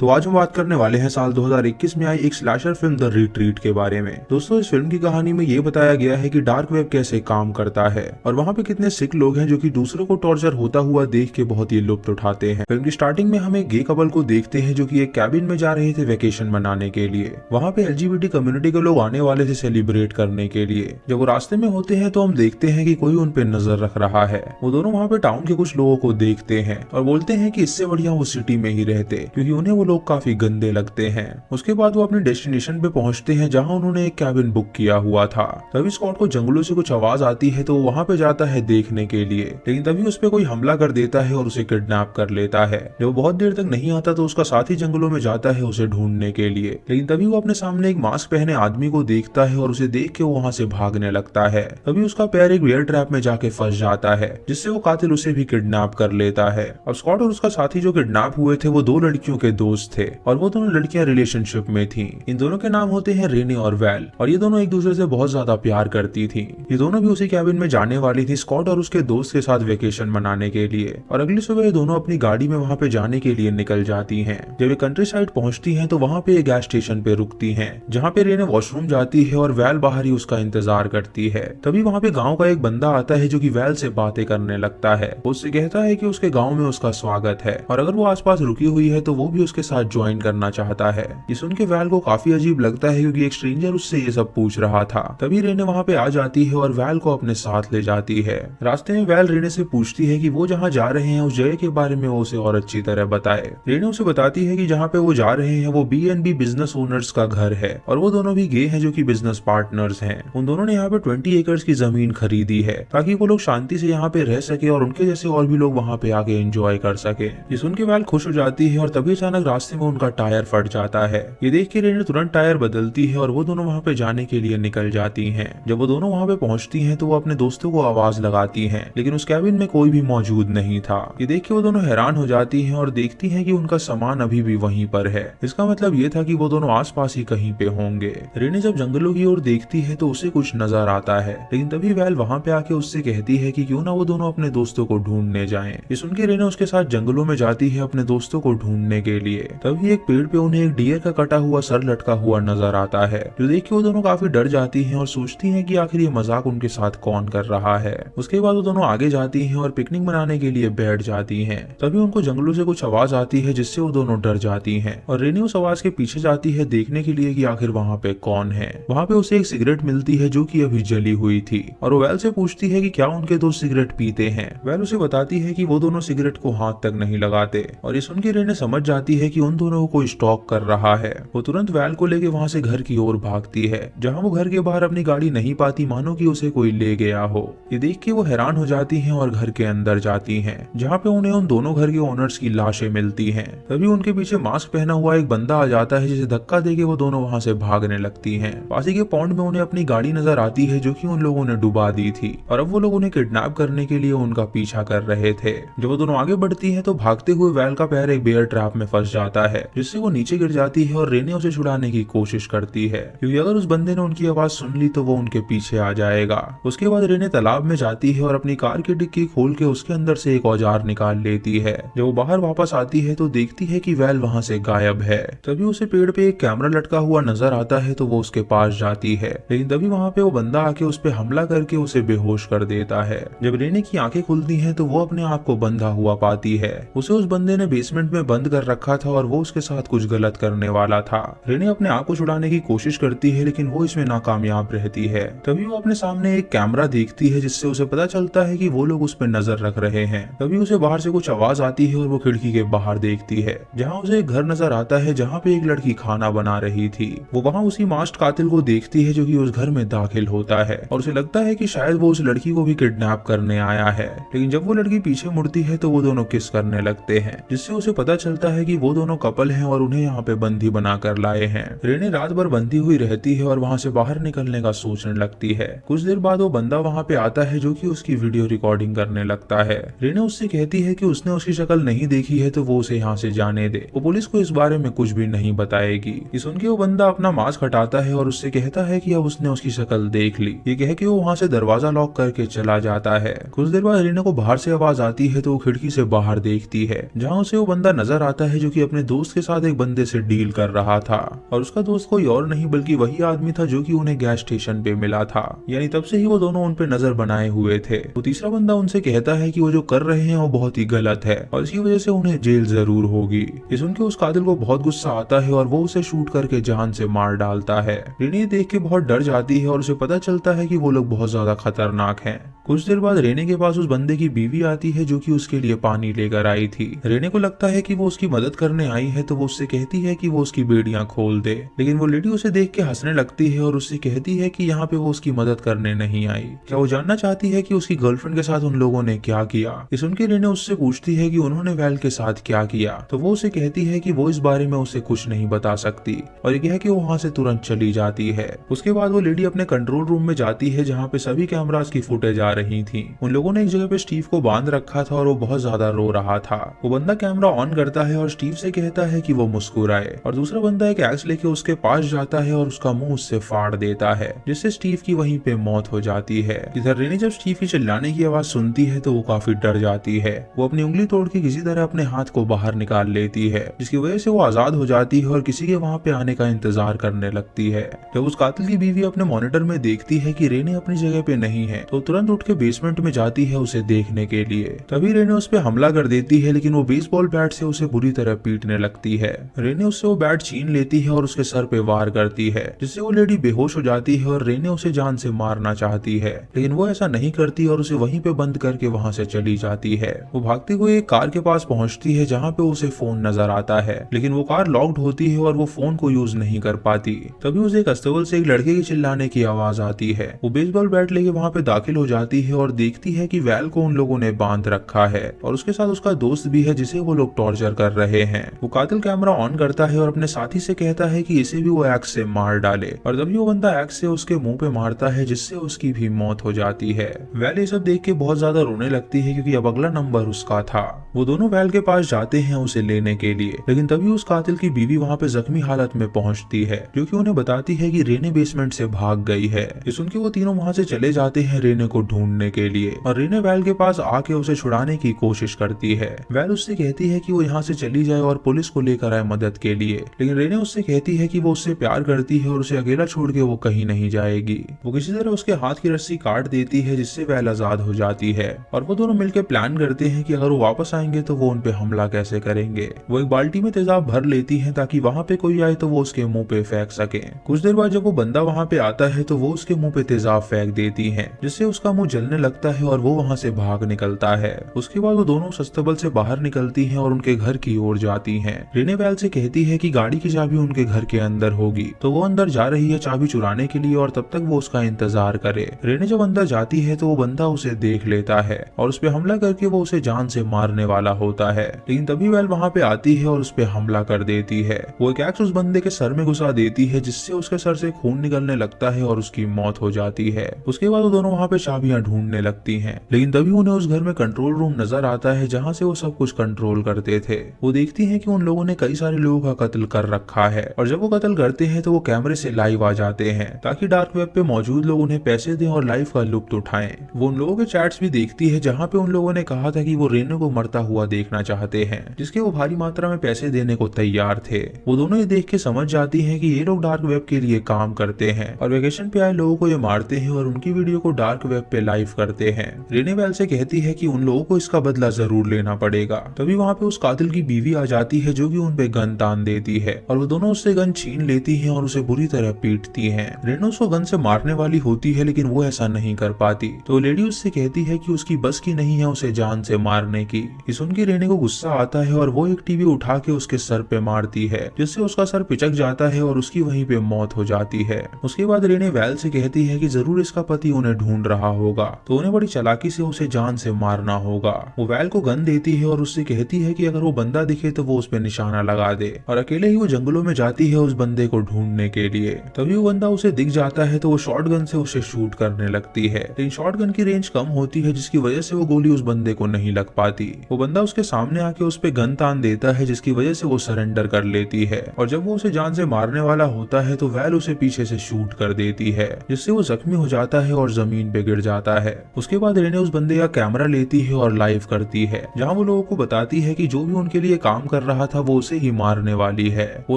तो आज हम बात करने वाले हैं साल 2021 में आई एक स्लैशर फिल्म द रिट्रीट के बारे में। दोस्तों, इस फिल्म की कहानी में ये बताया गया है कि डार्क वेब कैसे काम करता है और वहाँ पे कितने सिख लोग हैं जो कि दूसरों को टॉर्चर होता हुआ देख के बहुत ही लुत्फ उठाते हैं। फिल्म की स्टार्टिंग में हम एक गे कपल को देखते हैं जो कि एक कैबिन में जा रहे थे वेकेशन मनाने के लिए। वहाँ पे LGBT कम्युनिटी के लोग आने वाले थे सेलिब्रेट करने के लिए। जब वो रास्ते में होते हैं तो हम देखते हैं कि कोई उन पे नजर रख रहा है। वो दोनों वहाँ पे टाउन के कुछ लोगों को देखते हैं और बोलते हैं कि इससे बढ़िया वो सिटी में ही रहते, क्योंकि उन्हें वो लोग काफी गंदे लगते हैं। उसके बाद वो अपने डेस्टिनेशन पे पहुंचते हैं जहां उन्होंने एक कैबिन बुक किया हुआ था। तभी स्कॉट को जंगलों से कुछ आवाज आती है तो वो वहां पे जाता है देखने के लिए, लेकिन तभी उस पे कोई हमला कर देता है और उसे किडनैप कर लेता है। जब वो बहुत देर तक नहीं आता तो उसका साथी जंगलों में जाता है उसे ढूंढने के लिए, लेकिन तभी वो अपने सामने एक मास्क पहने आदमी को देखता है और उसे देख के वो वहां से भागने लगता है। तभी उसका पैर एक बेयर ट्रैप में जाके फंस जाता है, जिससे वो कातिल उसे भी किडनैप कर लेता है। अब स्कॉट और उसका साथी जो किडनैप हुए थे वो दो लड़कियों के दोस्त थे और वो दोनों लड़कियां रिलेशनशिप में थीं। इन दोनों के नाम होते हैं रेने और वैल, और ये दोनों एक दूसरे से बहुत ज्यादा प्यार करती थीं। ये दोनों भी उसी कैबिन में जाने वाली थी स्कॉट और उसके दोस्त के साथ वेकेशन मनाने के लिए, और अगली सुबह ये दोनों अपनी गाड़ी में वहाँ पे जाने के लिए निकल जाती हैं। जब ये कंट्री साइड पहुंचती हैं तो वहाँ पे एक गैस स्टेशन पे रुकती हैं, जहाँ पे रेने वॉशरूम जाती है और वैल बाहर ही उसका इंतजार करती है। तभी वहाँ पे गाँव का एक बंदा आता है जो कि वैल से बातें करने लगता है। उससे कहता है कि उसके गाँव में उसका स्वागत है और अगर वो आसपास रुकी हुई है तो वो भी उसके साथ ज्वाइन करना चाहता है। ये सुन के वैल को काफी अजीब लगता है क्योंकि एक स्ट्रेंजर उससे ये सब पूछ रहा था। तभी रेने वहाँ पे आ जाती है और वैल को अपने साथ ले जाती है। रास्ते में वैल रेने से पूछती है कि वो जहाँ जा रहे हैं उस जगह के बारे में वो उसे और अच्छी तरह बताए। रेने उसे बताती है कि जहाँ पे वो जा रहे हैं वो B&B बिजनेस ओनर्स का घर है और वो दोनों भी गे हैं जो कि बिजनेस पार्टनर्स हैं। उन दोनों ने यहाँ पे 20 एकर्स की जमीन खरीदी है ताकि वो लोग शांति से यहाँ पे रह सके और उनके जैसे और भी लोग वहाँ पे आके एंजॉय कर सके। ये सुन के वैल खुश हो जाती है और तभी अचानक रास्ते में उनका टायर फट जाता है। ये देख के रेने तुरंत टायर बदलती है और वो दोनों वहाँ पे जाने के लिए निकल जाती हैं। जब वो दोनों वहाँ पे पहुँचती हैं तो वो अपने दोस्तों को आवाज लगाती हैं, लेकिन उस कैबिन में कोई भी मौजूद नहीं था। ये देख के वो दोनों हैरान हो जाती हैं और देखती हैं कि उनका सामान अभी भी वहीं पर है। इसका मतलब ये था कि वो दोनों आसपास ही कहीं पे होंगे। रेने जब जंगलों की ओर देखती है तो उसे कुछ नजर आता है, लेकिन तभी वैल वहाँ पे आके उससे कहती है कि क्यों ना वो दोनों अपने दोस्तों को ढूंढने जाएं। ये सुन के रेने उसके साथ जंगलों में जाती है अपने दोस्तों को ढूंढने के लिए। तभी एक पेड़ पे उन्हें एक डियर का कटा हुआ सर लटका हुआ नजर आता है, जो देख के वो दोनों काफी डर जाती हैं और सोचती हैं कि आखिर ये मजाक उनके साथ कौन कर रहा है। उसके बाद वो दोनों आगे जाती हैं और पिकनिक मनाने के लिए बैठ जाती हैं। तभी उनको जंगलों से कुछ आवाज आती है जिससे वो दोनों डर जाती हैं और रेनी उस आवाज के पीछे जाती है देखने के लिए कि आखिर वहाँ पे कौन है। वहाँ पे उसे एक सिगरेट मिलती है जो कि अभी जली हुई थी और वो वैल से पूछती है कि क्या उनके दोस्त सिगरेट पीते हैं। वैल उसे बताती है कि वो दोनों सिगरेट को हाथ तक नहीं लगाते और ये सुन के रेने समझ जाती है कि उन दोनों को कोई स्टॉक कर रहा है। वो तुरंत वैल को लेके वहाँ से घर की ओर भागती है, जहाँ वो घर के बाहर अपनी गाड़ी नहीं पाती, मानो कि उसे कोई ले गया हो। ये देख के वो हैरान हो जाती हैं और घर के अंदर जाती हैं, जहाँ पे उन्हें उन दोनों घर के ओनर्स की लाशें मिलती हैं। तभी उनके पीछे मास्क पहना हुआ एक बंदा आ जाता है, जिसे धक्का देके वो दोनों वहाँ से भागने लगती हैं। पासी के पॉन्ड में उन्हें अपनी गाड़ी नजर आती है जो कि उन लोगों ने डुबा दी थी और अब वो लोग उन्हें किडनैप करने के लिए उनका पीछा कर रहे थे। जब वो दोनों आगे बढ़ती हैं तो भागते हुए वैल का पैर एक बेयर ट्रैप में फंस जाता है, जिससे वो नीचे गिर जाती है और रेने उसे छुड़ाने की कोशिश करती है, क्योंकि अगर उस बंदे ने उनकी आवाज सुन ली तो वो उनके पीछे आ जाएगा। उसके बाद रेने तालाब में जाती है और अपनी कार की डिक्की खोल के उसके अंदर से एक औजार निकाल लेती है। जब वो बाहर वापस आती है तो देखती है कि वैल वहाँ से गायब है। तभी उसे पेड़ पे एक कैमरा लटका हुआ नजर आता है तो वो उसके पास जाती है, लेकिन तभी वहाँ पे वो बंदा आके उस पे हमला करके उसे बेहोश कर देता है। जब रेने की आंखें खुलती हैं तो वो अपने आप को बंधा हुआ पाती है। उसे उस बंदे ने बेसमेंट में बंद कर रखा था और वो उसके साथ कुछ गलत करने वाला था। रेने अपने आप को छुड़ाने की कोशिश करती है, लेकिन वो इसमें नाकामयाब रहती है। तभी वो अपने सामने एक कैमरा देखती है, जिससे उसे पता चलता है कि वो लोग उस पर नजर रख रहे हैं। तभी उसे बाहर से कुछ आवाज आती है और वो खिड़की के बाहर देखती है, जहाँ उसे एक घर नजर आता है जहाँ पे एक लड़की खाना बना रही थी। वो वहाँ उसी मास्ट कातिल को देखती है जो कि उस घर में दाखिल होता है और उसे लगता है कि शायद वो उस लड़की को भी किडनैप करने आया है। लेकिन जब वो लड़की पीछे मुड़ती है तो वो दोनों किस करने लगते हैं, जिससे उसे पता चलता है कि वो दोनों कपल हैं और उन्हें यहाँ पे बंदी बना कर लाए हैं। रेने रात भर बंधी हुई रहती है और वहाँ से बाहर निकलने का सोचने लगती है। कुछ देर बाद वो बंदा वहाँ पे आता है जो कि उसकी वीडियो रिकॉर्डिंग करने लगता है। रेने उससे कहती है कि उसने उसकी शक्ल नहीं देखी है तो वो उसे यहाँ से जाने दे, वो पुलिस को इस बारे में कुछ भी नहीं बताएगी। ये सुन के वो बंदा अपना मास्क हटाता है और उससे कहता है कि अब उसने उसकी शक्ल देख ली। ये कह के वो वहाँ से दरवाजा लॉक करके चला जाता है। कुछ देर बाद रेने को बाहर से आवाज आती है तो वो खिड़की से बाहर देखती है, जहाँ उसे वो बंदा नजर आता है जो कि अपने दोस्त के साथ एक बंदे से डील कर रहा था और उसका दोस्त कोई और नहीं बल्कि वही आदमी था जो कि उन्हें गैस स्टेशन पे मिला था। यानी तब से ही वो दोनों उन पे नजर बनाए हुए थे। वो तीसरा बंदा उनसे कहता है कि वो जो कर रहे हैं वो बहुत ही गलत है और इसकी वजह से उन्हें जेल जरूर होगी। ये सुन के उस कातिल को बहुत गुस्सा आता है और वो उसे शूट करके जान से मार डालता है। रेने देख के बहुत डर जाती है और उसे पता चलता है कि वो लोग बहुत ज्यादा खतरनाक हैं। कुछ देर बाद रेने के पास उस बंदे की बीवी आती है जो कि उसके लिए पानी लेकर आई थी। रेने को लगता है कि वो उसकी मदद करने आई है तो वो उससे कहती है कि वो उसकी बेड़ियां खोल दे, लेकिन वो लेडी उसे देख के हंसने लगती है और उससे कहती है कि यहाँ पे वो उसकी मदद करने नहीं आई। क्या वो जानना चाहती है कि उसकी गर्लफ्रेंड के साथ उन लोगों ने क्या किया। ये सुन के रेने उससे पूछती है कि उन्होंने वैल के साथ क्या किया, तो वो उसे कहती है कि वो इस बारे में उसे कुछ नहीं बता सकती और ये कह के वो वहाँ से तुरंत चली जाती है। उसके बाद वो लेडी अपने कंट्रोल रूम में जाती है जहाँ पे सभी कैमरास की फुटेज आ रही थी। उन लोगों ने एक जगह पे स्टीव को बांध रखा था और वो बहुत ज्यादा रो रहा था। वो बंदा कैमरा ऑन करता है और स्टीव से कहता है कि वो मुस्कुराए और दूसरा बंदा एक एक्स लेके उसके पास जाता है और उसका मुंह उससे फाड़ देता है, जिससे स्टीव की वहीं पे मौत हो जाती है। इधर रेने जब स्टीव की चिल्लाने की आवाज सुनती है तो वो काफी डर जाती है। वो अपनी उंगली तोड़ के किसी तरह अपने हाथ को बाहर निकाल लेती है, जिसकी वजह से वो आजाद हो जाती है और किसी के वहाँ पे आने का इंतजार करने लगती है। जब उस कातिल की बीवी अपने मॉनिटर में देखती है कि रेने अपनी जगह पे नहीं है तो तुरंत उठ के बेसमेंट में जाती है उसे देखने के लिए। तभी रेने उस पे हमला कर देती है, लेकिन वो बेसबॉल बैट से उसे बुरी तरह पीटने लगती है। रेने उससे वो बैट छीन लेती है और उसके सर पे वार करती है, जिससे वो लेडी बेहोश हो जाती है और रेने उसे जान से मारना चाहती है, लेकिन वो ऐसा नहीं करती और उसे वहीं पे बंद करके वहाँ से चली जाती है। वो भागती हुई एक कार के पास पहुंचती है जहाँ पे उसे फोन नजर आता है, लेकिन वो कार लॉक्ड होती है और वो फोन को यूज नहीं कर पाती। तभी उसे एक अस्तबल से एक लड़के की चिल्लाने की आवाज आती है। वो बेसबॉल बैट लेके वहाँ पे दाखिल हो जाती है और देखती है कि वैल को उन लोगों ने बांध रखा है और उसके साथ उसका दोस्त भी है जिसे वो लोग टॉर्चर कर रहे हैं। वो कातिल कैमरा ऑन करता है और अपने साथी से कहता है कि इसे भी वो एक्स से मार डाले और तभी वो बंदा एक्स से उसके मुंह पे मारता है, जिससे उसकी भी मौत हो जाती है। वैल ये सब देख के बहुत ज्यादा रोने लगती है क्योंकि अब अगला नंबर उसका था। वो दोनों वैल के पास जाते हैं उसे लेने के लिए, लेकिन तभी उस कातिल की बीवी वहाँ पे जख्मी हालत में पहुंचती है, जो कि उन्हें बताती है कि रेने बेसमेंट से भाग गई है। ये सुन के वो तीनों वहाँ से चले जाते हैं रेने को ढूंढने के लिए और रेने वैल के पास आके उसे छुड़ाने की कोशिश करती है। वैल उससे कहती है कि वो यहाँ से चली जाए और पुलिस को लेकर आए मदद के लिए, लेकिन रेने उससे कहती है कि वो उससे प्यार करती है और उसे अकेला छोड़ के वो कहीं नहीं जाएगी। वो किसी तरह उसके हाथ की रस्सी काट देती है, जिससे वैल आजाद हो जाती है और वो दोनों मिलकर प्लान करते हैं कि अगर वो वापस आएंगे तो वो उन पे हमला कैसे करेंगे। वो एक बाल्टी में तेजाब भर लेती है ताकि वहाँ पे कोई आए तो वो उसके मुंह पे फेंक सके। कुछ देर बाद जब वो बंदा वहाँ पे आता है तो वो उसके मुंह पे तेजाब फेंक देती है, जिससे उसका मुंह जलने लगता है और वो वहाँ से भाग निकलता है। उसके बाद वो दोनों अस्तबल से बाहर निकलती हैं और उनके घर की ओर जाती हैं। रेने वैल से कहती है कि गाड़ी की चाबी उनके घर के अंदर होगी, तो वो अंदर जा रही है चाबी चुराने के लिए और तब तक वो उसका इंतजार करे। रेने जब अंदर जाती है तो वो बंदा उसे देख लेता है और उस पे हमला करके वो उसे जान से मारने वाला होता है, लेकिन तभी वैल वहाँ पे आती है और उस पे हमला कर देती है। वो एक एक्स उस बंदे के सर में घुसा देती है, जिससे उसके सर से खून निकलने लगता है और उसकी मौत हो जाती है। उसके बाद वो दोनों वहाँ पे चाबियां ढूंढने लगती हैं, लेकिन तभी उन्हें उस घर में कंट्रोल रूम नजर आता है जहाँ से वो सब कुछ कंट्रोल करते थे। वो देखती हैं कि उन लोगों ने कई सारे लोगों का कत्ल कर रखा है और जब वो कत्ल करते हैं तो वो कैमरे से लाइव आ जाते हैं ताकि डार्क वेब पे मौजूद लोग उन्हें पैसे दें और लाइव का लुत्फ उठाएं। वो उन लोगों के चैट्स भी देखती है जहाँ पे उन लोगों ने कहा था कि वो रेने को मरता हुआ देखना चाहते हैं, जिसके वो भारी मात्रा में पैसे देने को तैयार थे। वो दोनों ये देख के समझ जाती है कि ये लोग डार्क वेब के लिए काम करते हैं और वेकेशन पे आए लोगों को ये मारते हैं और उनकी वीडियो को डार्क वेब पे लाइव करते हैं। रेने वैल से कहती है कि उन लोगों को इसका बदला जरूर लेना पड़ेगा। तभी वहाँ पे उस कातिल की बीवी आ जाती है जो कि उन पे गन तान देती है और वो दोनों उससे गन छीन लेती हैं और उसे बुरी तरह पीटती हैं। रेने उसको गन से मारने वाली होती है, लेकिन वो ऐसा नहीं कर पाती, तो लेडी उससे कहती है कि उसकी बस की नहीं है उसे जान से मारने की। ये सुन के रेने को गुस्सा आता है और वो एक टीवी उठा के उसके सर पे मारती है, जिससे उसका सर पिचक जाता है और उसकी वहीं पे मौत हो जाती है। उसके बाद रेने वैल से कहती है कि जरूर इसका पति उन्हें ढूंढ रहा होगा, तो उन्हें बड़ी चालाकी से उसे जान से मारना होगा। वो वैल को गन देती है और उससे कहती है कि अगर वो बंदा दिखे तो वो उस पे निशाना लगा दे और अकेले ही वो जंगलों में जाती है उस बंदे को ढूंढने के लिए। तभी वो बंदा उसे दिख जाता है तो वो शॉटगन से उसे शूट करने लगती है, लेकिन शॉटगन की रेंज कम होती है जिसकी वजह से वो गोली उस बंदे को नहीं लग पाती। वो बंदा उसके सामने आके उस पे गन तान देता है, जिसकी वजह से वो सरेंडर कर लेती है और जब वो उसे जान से मारने वाला होता है तो वैल उसे पीछे से शूट कर देती है, जिससे वो जख्मी हो जाता है और जमीन पे गिर जाता है। उसके बाद रेने उस बंदे का कैमरा लेती है और लाइव करती है, जहाँ वो लोगों को बताती है कि जो भी उनके लिए काम कर रहा था वो उसे ही मारने वाली है। वो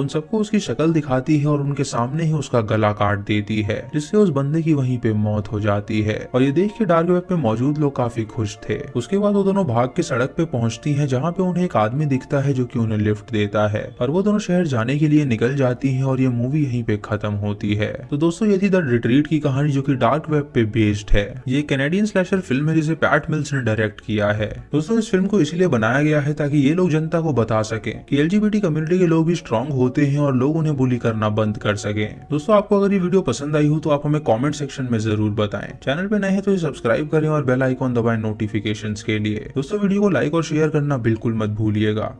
उन सबको उसकी शक्ल दिखाती है और उनके सामने ही उसका गला काट देती है, जिससे उस बंदे की वहीं पे मौत हो जाती है। और ये देख के डार्क वेब पे मौजूद लोग काफी खुश थे। उसके बाद वो दोनों भाग के सड़क पे पहुंचती हैं, जहाँ पे उन्हें एक आदमी दिखता है जो कि उन्हें लिफ्ट देता है और वो दोनों शहर जाने के लिए निकल जाती हैं और ये मूवी यहीं पे खत्म होती है। तो दोस्तों ये थी द रिट्रीट की कहानी जो कि डार्क वेब पे बेस्ड है। ये कैनेडियन स्लैशर फिल्म है जिसे पैट मिल्स ने डायरेक्ट किया है। दोस्तों इस फिल्म को इसलिए बनाया गया है ताकि ये लोग जनता को बता सकें कि एलजीबीटी कम्युनिटी के लोग भी स्ट्रांग होते हैं और लोग उन्हें बुली करना बंद कर सकें। दोस्तों आपको अगर ये वीडियो पसंद आई हो तो आप हमें कमेंट सेक्शन में जरूर बताएं। चैनल पे नए हैं तो इसे सब्सक्राइब करें और बेल आइकॉन दबाएं नोटिफिकेशंस के लिए। दोस्तों वीडियो को लाइक और शेयर करना बिल्कुल मत भूलिएगा।